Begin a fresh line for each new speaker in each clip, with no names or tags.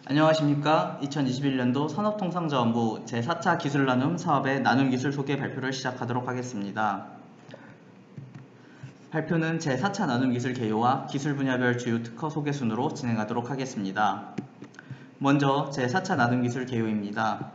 안녕하십니까. 2021년도 산업통상자원부 제4차 기술나눔 사업의 나눔기술 소개 발표를 시작하도록 하겠습니다. 발표는 제4차 나눔기술 개요와 기술 분야별 주요 특허 소개 순으로 진행하도록 하겠습니다. 먼저 제4차 나눔기술 개요입니다.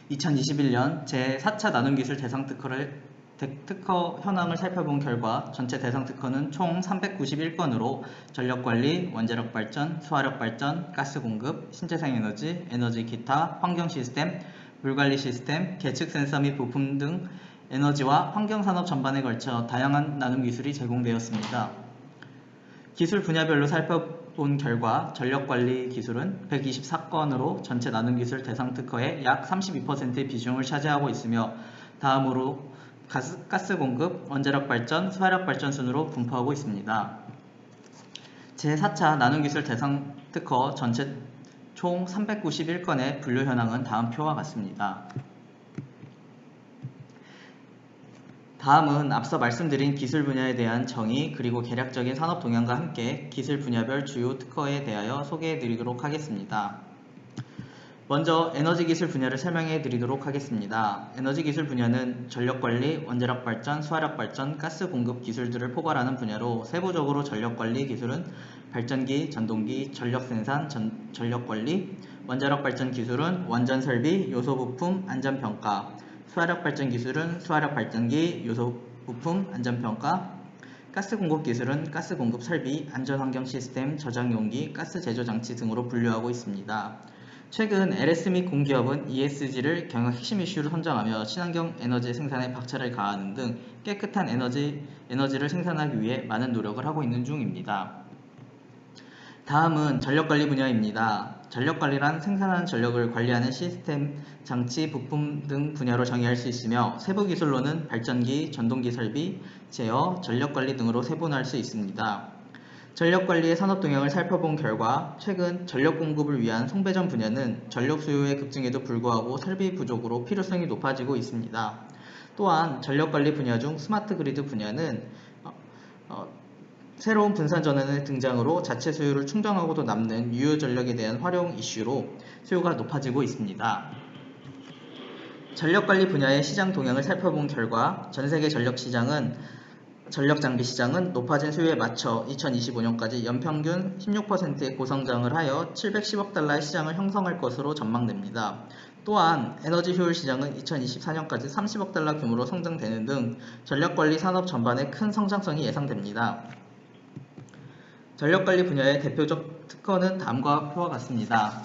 2021년 제4차 나눔기술 대상 특허 현황을 살펴본 결과 전체 대상 특허는 총 391건으로 전력관리, 원자력발전, 수화력발전, 가스공급, 신재생에너지, 에너지 기타, 환경시스템, 물관리 시스템, 계측 센서 및 부품 등 에너지와 환경산업 전반에 걸쳐 다양한 나눔기술이 제공되었습니다. 기술 분야별로 살펴본 결과 전력관리 기술은 124건으로 전체 나눔기술 대상 특허의 약 32%의 비중을 차지하고 있으며 다음으로 가스 공급, 원자력 발전, 수화력 발전 순으로 분포하고 있습니다. 제4차 나눔기술 대상 특허 전체 총 391건의 분류 현황은 다음 표와 같습니다. 다음은 앞서 말씀드린 기술 분야에 대한 정의 그리고 개략적인 산업 동향과 함께 기술 분야별 주요 특허에 대하여 소개해 드리도록 하겠습니다. 먼저 에너지 기술 분야를 설명해 드리도록 하겠습니다. 에너지 기술 분야는 전력관리, 원자력발전, 수화력발전, 가스공급 기술들을 포괄하는 분야로 세부적으로 전력관리 기술은 발전기, 전동기, 전력생산, 전력관리, 원자력발전 기술은 원전설비, 요소부품, 안전평가, 수화력발전 기술은 수화력발전기, 요소부품, 안전평가, 가스공급 기술은 가스공급 설비, 안전환경 시스템, 저장용기, 가스제조장치 등으로 분류하고 있습니다. 최근 LS 및 공기업은 ESG를 경영 핵심 이슈로 선정하며 친환경 에너지 생산에 박차를 가하는 등 깨끗한 에너지를 생산하기 위해 많은 노력을 하고 있는 중입니다. 다음은 전력관리 분야입니다. 전력관리란 생산하는 전력을 관리하는 시스템, 장치, 부품 등 분야로 정의할 수 있으며 세부 기술로는 발전기, 전동기 설비, 제어, 전력관리 등으로 세분화할 수 있습니다. 전력관리의 산업 동향을 살펴본 결과 최근 전력 공급을 위한 송배전 분야는 전력 수요의 급증에도 불구하고 설비 부족으로 필요성이 높아지고 있습니다. 또한 전력관리 분야 중 스마트 그리드 분야는 새로운 분산 전원의 등장으로 자체 수요를 충당하고도 남는 유효 전력에 대한 활용 이슈로 수요가 높아지고 있습니다. 전력관리 분야의 시장 동향을 살펴본 결과 전세계 전력 장비 시장은 높아진 수요에 맞춰 2025년까지 연평균 16%의 고성장을 하여 710억 달러의 시장을 형성할 것으로 전망됩니다. 또한 에너지 효율 시장은 2024년까지 30억 달러 규모로 성장되는 등 전력관리 산업 전반의 큰 성장성이 예상됩니다. 전력관리 분야의 대표적 특허는 다음과 표와 같습니다.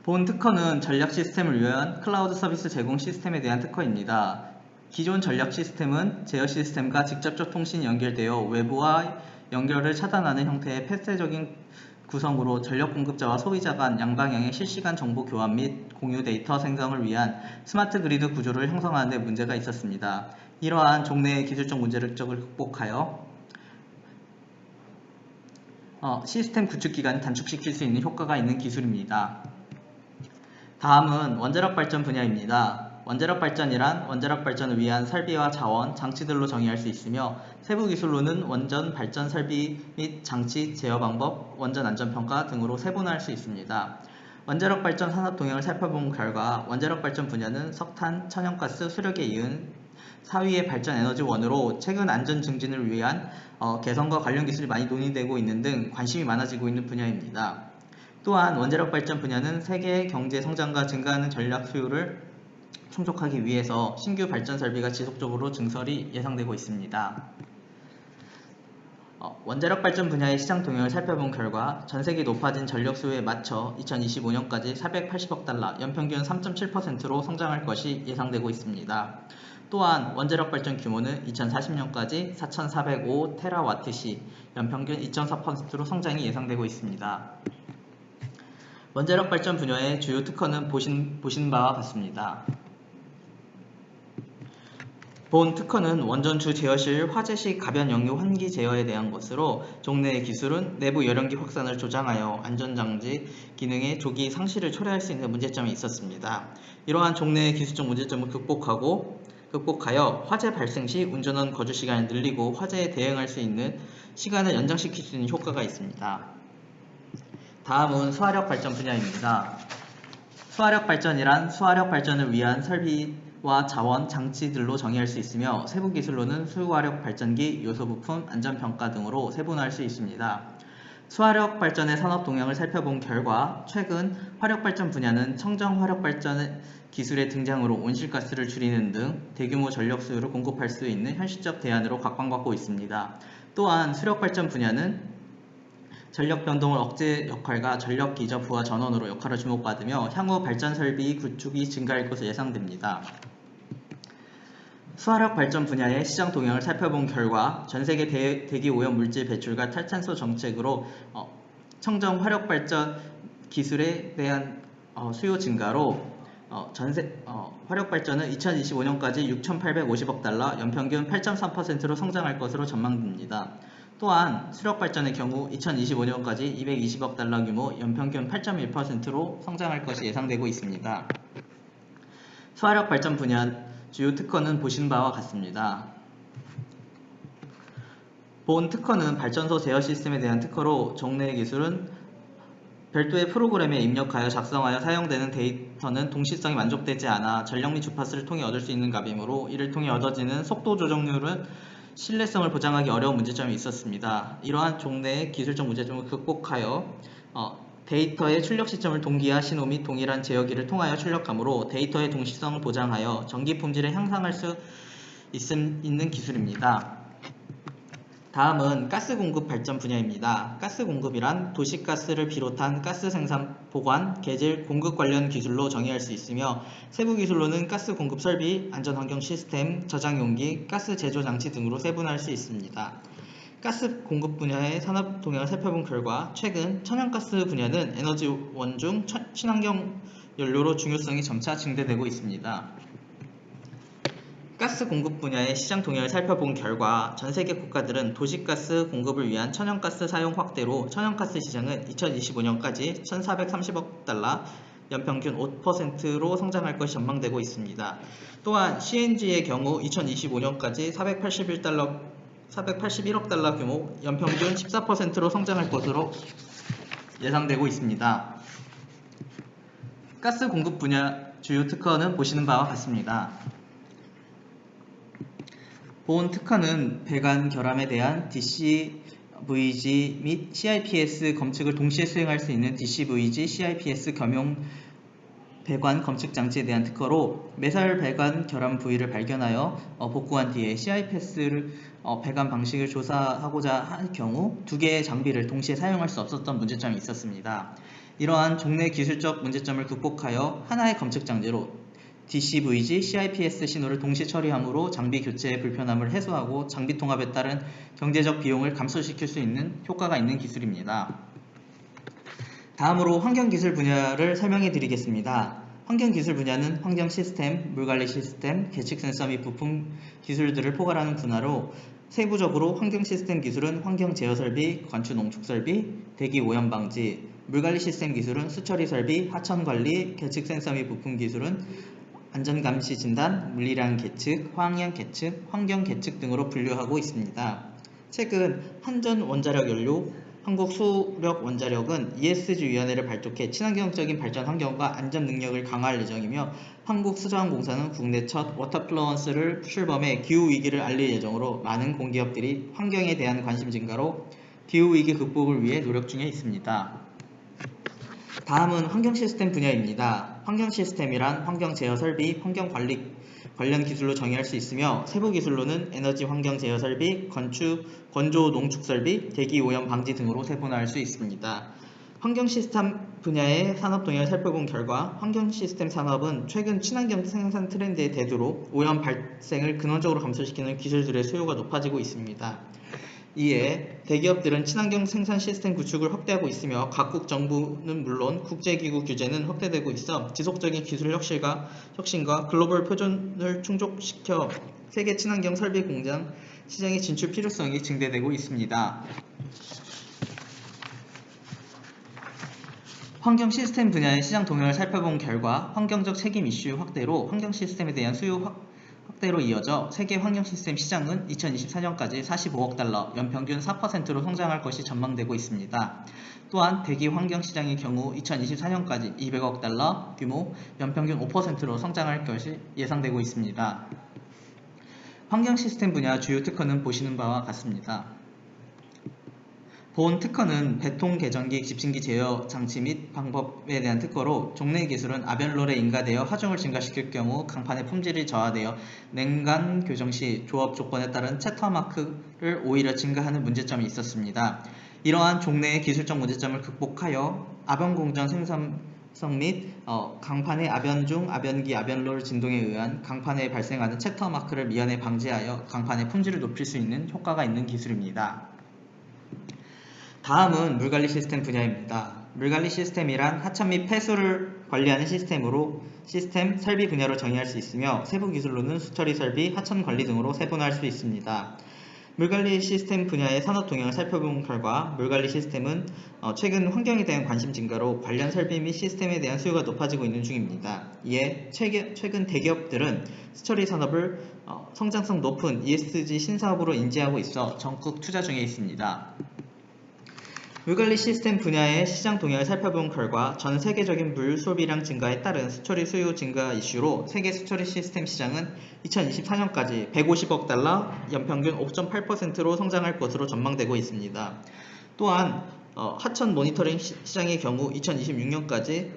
본 특허는 전력 시스템을 위한 클라우드 서비스 제공 시스템에 대한 특허입니다. 기존 전력 시스템은 제어 시스템과 직접적 통신이 연결되어 외부와 연결을 차단하는 형태의 폐쇄적인 구성으로 전력 공급자와 소비자 간 양방향의 실시간 정보 교환 및 공유 데이터 생성을 위한 스마트 그리드 구조를 형성하는 데 문제가 있었습니다. 이러한 종래의 기술적 문제를 극복하여 시스템 구축 기간을 단축시킬 수 있는 효과가 있는 기술입니다. 다음은 원자력 발전 분야입니다. 원자력 발전이란 원자력 발전을 위한 설비와 자원, 장치들로 정의할 수 있으며 세부 기술로는 원전 발전 설비 및 장치 제어 방법, 원전 안전평가 등으로 세분화할 수 있습니다. 원자력 발전 산업 동향을 살펴본 결과 원자력 발전 분야는 석탄, 천연가스, 수력에 이은 4위의 발전 에너지원으로 최근 안전 증진을 위한 개선과 관련 기술이 많이 논의되고 있는 등 관심이 많아지고 있는 분야입니다. 또한 원자력 발전 분야는 세계의 경제 성장과 증가하는 전력 수요를 충족하기 위해서 신규 발전 설비가 지속적으로 증설이 예상되고 있습니다. 원자력 발전 분야의 시장 동향을 살펴본 결과 전세계 높아진 전력 수요에 맞춰 2025년까지 480억 달러, 연평균 3.7%로 성장할 것이 예상되고 있습니다. 또한 원자력 발전 규모는 2040년까지 4,405테라와트시, 연평균 2.4%로 성장이 예상되고 있습니다. 원자력 발전 분야의 주요 특허는 보신 바와 같습니다. 본 특허는 원전 주 제어실 화재 시 가변 연료 환기 제어에 대한 것으로 종래의 기술은 내부 열연기 확산을 조장하여 안전장치 기능의 조기 상실을 초래할 수 있는 문제점이 있었습니다. 이러한 종래의 기술적 문제점을 극복하여 화재 발생 시 운전원 거주 시간을 늘리고 화재에 대응할 수 있는 시간을 연장시킬 수 있는 효과가 있습니다. 다음은 수화력 발전 분야입니다. 수화력 발전이란 수화력 발전을 위한 설비와 자원, 장치들로 정의할 수 있으며 세부 기술로는 수화력 발전기, 요소 부품, 안전평가 등으로 세분화할 수 있습니다. 수화력 발전의 산업 동향을 살펴본 결과 최근 화력 발전 분야는 청정 화력 발전 기술의 등장으로 온실가스를 줄이는 등 대규모 전력 수요를 공급할 수 있는 현실적 대안으로 각광받고 있습니다. 또한 수력 발전 분야는 전력 변동을 억제 역할과 전력 기저 부하 전원으로 역할을 주목받으며 향후 발전 설비 구축이 증가할 것으로 예상됩니다. 수화력 발전 분야의 시장 동향을 살펴본 결과 전세계 대기 오염 물질 배출과 탈탄소 정책으로 청정 화력 발전 기술에 대한 수요 증가로 화력 발전은 2025년까지 6,850억 달러, 연평균 8.3%로 성장할 것으로 전망됩니다. 또한 수력 발전의 경우 2025년까지 220억 달러 규모, 연평균 8.1%로 성장할 것이 예상되고 있습니다. 수화력 발전 분야 주요 특허는 보시는 바와 같습니다. 본 특허는 발전소 제어 시스템에 대한 특허로 종래 기술은 별도의 프로그램에 입력하여 작성하여 사용되는 데이터는 동시성이 만족되지 않아 전력 및 주파수를 통해 얻을 수 있는 값이므로 이를 통해 얻어지는 속도 조정률은 신뢰성을 보장하기 어려운 문제점이 있었습니다. 이러한 종래의 기술적 문제점을 극복하여 데이터의 출력 시점을 동기화 신호 및 동일한 제어기를 통하여 출력하므로 데이터의 동시성을 보장하여 전기 품질을 향상할 수 있는 기술입니다. 다음은 가스 공급 발전 분야입니다. 가스 공급이란 도시가스를 비롯한 가스 생산, 보관, 계질, 공급 관련 기술로 정의할 수 있으며 세부 기술로는 가스 공급 설비, 안전환경 시스템, 저장 용기, 가스 제조 장치 등으로 세분화할 수 있습니다. 가스 공급 분야의 산업 동향을 살펴본 결과 최근 천연가스 분야는 에너지원 중 친환경 연료로 중요성이 점차 증대되고 있습니다. 가스 공급 분야의 시장 동향을 살펴본 결과 전세계 국가들은 도시가스 공급을 위한 천연가스 사용 확대로 천연가스 시장은 2025년까지 1,430억 달러, 연평균 5%로 성장할 것이 전망되고 있습니다. 또한 CNG의 경우 2025년까지 481억 달러 규모, 연평균 14%로 성장할 것으로 예상되고 있습니다. 가스 공급 분야 주요 특허는 보시는 바와 같습니다. 본 특허는 배관 결함에 대한 DCVG 및 CIPS 검측을 동시에 수행할 수 있는 DCVG, CIPS 겸용 배관 검측 장치에 대한 특허로 매설 배관 결함 부위를 발견하여 복구한 뒤에 CIPS를 배관 방식을 조사하고자 할 경우 두 개의 장비를 동시에 사용할 수 없었던 문제점이 있었습니다. 이러한 종래 기술적 문제점을 극복하여 하나의 검측 장치로 DCVG, CIPS 신호를 동시 처리함으로 장비 교체의 불편함을 해소하고 장비 통합에 따른 경제적 비용을 감소시킬 수 있는 효과가 있는 기술입니다. 다음으로 환경기술 분야를 설명해 드리겠습니다. 환경기술 분야는 환경 시스템, 물관리 시스템, 계측 센서 및 부품 기술들을 포괄하는 분야로 세부적으로 환경 시스템 기술은 환경 제어 설비, 관추 농축 설비, 대기 오염 방지, 물관리 시스템 기술은 수처리 설비, 하천 관리, 계측 센서 및 부품 기술은 안전감시 진단, 물리량 계측, 화학량 계측, 환경 계측 등으로 분류하고 있습니다. 최근 한전원자력연료, 한국수력원자력은 ESG위원회를 발족해 친환경적인 발전 환경과 안전 능력을 강화할 예정이며 한국수자원공사는 국내 첫 워터플러런스를 출범해 기후위기를 알릴 예정으로 많은 공기업들이 환경에 대한 관심 증가로 기후위기 극복을 위해 노력 중에 있습니다. 다음은 환경시스템 분야입니다. 환경시스템이란 환경제어 설비, 환경관리 관련 기술로 정의할 수 있으며 세부 기술로는 에너지 환경 제어 설비, 건조 농축 설비, 대기 오염 방지 등으로 세분화할 수 있습니다. 환경시스템 분야의 산업 동향을 살펴본 결과 환경시스템 산업은 최근 친환경 생산 트렌드의 대두로 오염 발생을 근원적으로 감소시키는 기술들의 수요가 높아지고 있습니다. 이에 대기업들은 친환경 생산 시스템 구축을 확대하고 있으며 각국 정부는 물론 국제기구 규제는 확대되고 있어 지속적인 기술 혁신과 글로벌 표준을 충족시켜 세계 친환경 설비 공장 시장에 진출 필요성이 증대되고 있습니다. 환경 시스템 분야의 시장 동향을 살펴본 결과 환경적 책임 이슈 확대로 환경 시스템에 대한 수요 확대로 이어져 세계 환경 시스템 시장은 2024년까지 45억 달러, 연평균 4%로 성장할 것이 전망되고 있습니다. 또한 대기 환경 시장의 경우 2024년까지 200억 달러 규모, 연평균 5%로 성장할 것이 예상되고 있습니다. 환경 시스템 분야 주요 특허는 보시는 바와 같습니다. 본 특허는 배통 개전기 집신기 제어 장치 및 방법에 대한 특허로 종래 기술은 아변롤에 인가되어 하중을 증가시킬 경우 강판의 품질이 저하되어 냉간 교정 시 조업 조건에 따른 체터마크를 오히려 증가하는 문제점이 있었습니다. 이러한 종래의 기술적 문제점을 극복하여 아변 공정 생산성 및 강판의 아변 중 아변기 아변롤 진동에 의한 강판에 발생하는 체터마크를 미연에 방지하여 강판의 품질을 높일 수 있는 효과가 있는 기술입니다. 다음은 물관리 시스템 분야입니다. 물관리 시스템이란 하천 및 폐수를 관리하는 시스템으로 시스템, 설비 분야로 정의할 수 있으며 세부 기술로는 수처리 설비, 하천 관리 등으로 세분화할 수 있습니다. 물관리 시스템 분야의 산업 동향을 살펴본 결과 물관리 시스템은 최근 환경에 대한 관심 증가로 관련 설비 및 시스템에 대한 수요가 높아지고 있는 중입니다. 이에 최근 대기업들은 수처리 산업을 성장성 높은 ESG 신사업으로 인지하고 있어 적극 투자 중에 있습니다. 물관리 시스템 분야의 시장 동향을 살펴본 결과 전 세계적인 물 소비량 증가에 따른 수처리 수요 증가 이슈로 세계 수처리 시스템 시장은 2024년까지 150억 달러, 연평균 5.8%로 성장할 것으로 전망되고 있습니다. 또한 하천 모니터링 시장의 경우 2026년까지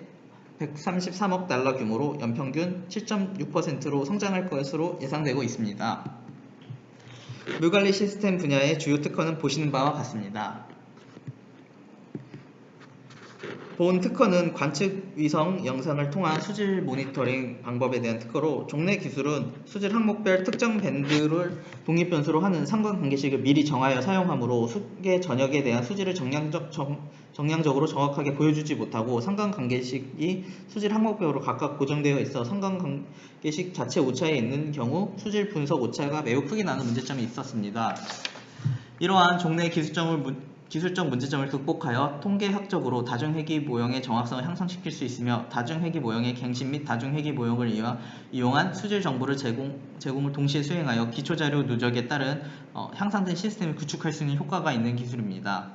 133억 달러 규모로 연평균 7.6%로 성장할 것으로 예상되고 있습니다. 물관리 시스템 분야의 주요 특허는 보시는 바와 같습니다. 본 특허는 관측 위성 영상을 통한 수질 모니터링 방법에 대한 특허로 종래 기술은 수질 항목별 특정 밴드를 독립변수로 하는 상관관계식을 미리 정하여 사용하므로 수계 전역에 대한 수질을 정량적으로 정확하게 보여주지 못하고 상관관계식이 수질 항목별로 각각 고정되어 있어 상관관계식 자체 오차에 있는 경우 수질 분석 오차가 매우 크게 나는 문제점이 있었습니다. 이러한 종래 기술적 문제점을 극복하여 통계학적으로 다중회귀 모형의 정확성을 향상시킬 수 있으며 다중회귀 모형의 갱신 및 다중회귀 모형을 이용한 수질 정보를 제공을 동시에 수행하여 기초자료 누적에 따른 향상된 시스템을 구축할 수 있는 효과가 있는 기술입니다.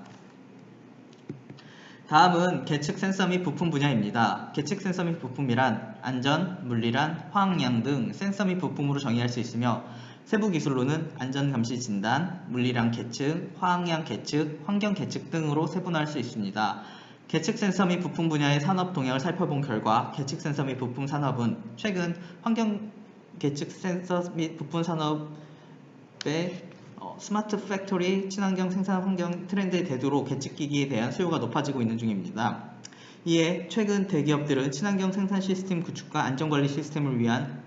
다음은 계측 센서 및 부품 분야입니다. 계측 센서 및 부품이란 안전, 물리란, 화학량 등 센서 및 부품으로 정의할 수 있으며 세부 기술로는 안전감시 진단, 물리량 계측, 화학량 계측, 환경 계측 등으로 세분화할 수 있습니다. 계측 센서 및 부품 분야의 산업 동향을 살펴본 결과 계측 센서 및 부품 산업은 최근 환경 계측 센서 및 부품 산업의 스마트 팩토리, 친환경 생산 환경 트렌드에 대두로 계측기기에 대한 수요가 높아지고 있는 중입니다. 이에 최근 대기업들은 친환경 생산 시스템 구축과 안전관리 시스템을 위한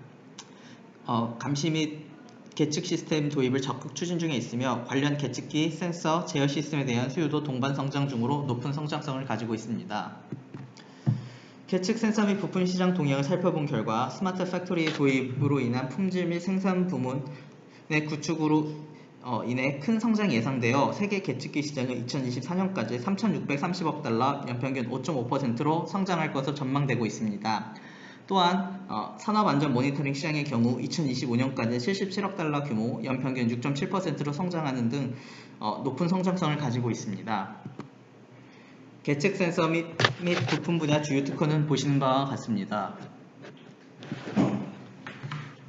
감시 및 계측 시스템 도입을 적극 추진 중에 있으며 관련 계측기, 센서, 제어 시스템에 대한 수요도 동반 성장 중으로 높은 성장성을 가지고 있습니다. 계측 센서 및 부품 시장 동향을 살펴본 결과 스마트 팩토리의 도입으로 인한 품질 및 생산 부문의 구축으로 인해 큰 성장이 예상되어 세계 계측기 시장은 2024년까지 3,630억 달러, 연평균 5.5%로 성장할 것으로 전망되고 있습니다. 또한 산업안전 모니터링 시장의 경우 2025년까지 77억 달러 규모, 연평균 6.7%로 성장하는 등 높은 성장성을 가지고 있습니다. 계측 센서 및 부품 분야 주요 특허는 보시는 바와 같습니다.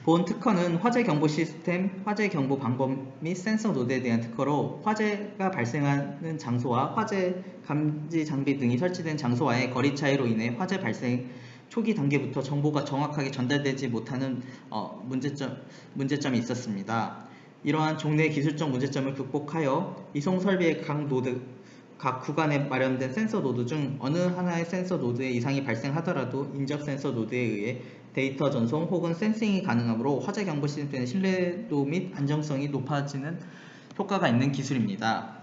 본 특허는 화재 경보 시스템, 화재 경보 방법 및 센서 노드에 대한 특허로 화재가 발생하는 장소와 화재 감지 장비 등이 설치된 장소와의 거리 차이로 인해 화재 발생 초기 단계부터 정보가 정확하게 전달되지 못하는 문제점이 있었습니다. 이러한 종래 기술적 문제점을 극복하여 이송 설비의 각 구간에 마련된 센서 노드 중 어느 하나의 센서 노드에 이상이 발생하더라도 인적 센서 노드에 의해 데이터 전송 혹은 센싱이 가능하므로 화재 경보 시스템의 신뢰도 및 안정성이 높아지는 효과가 있는 기술입니다.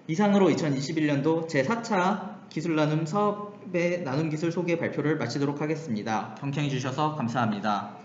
이상으로 2021년도 제4차 기술나눔 사업의 나눔 기술 소개 발표를 마치도록 하겠습니다. 경청해 주셔서 감사합니다.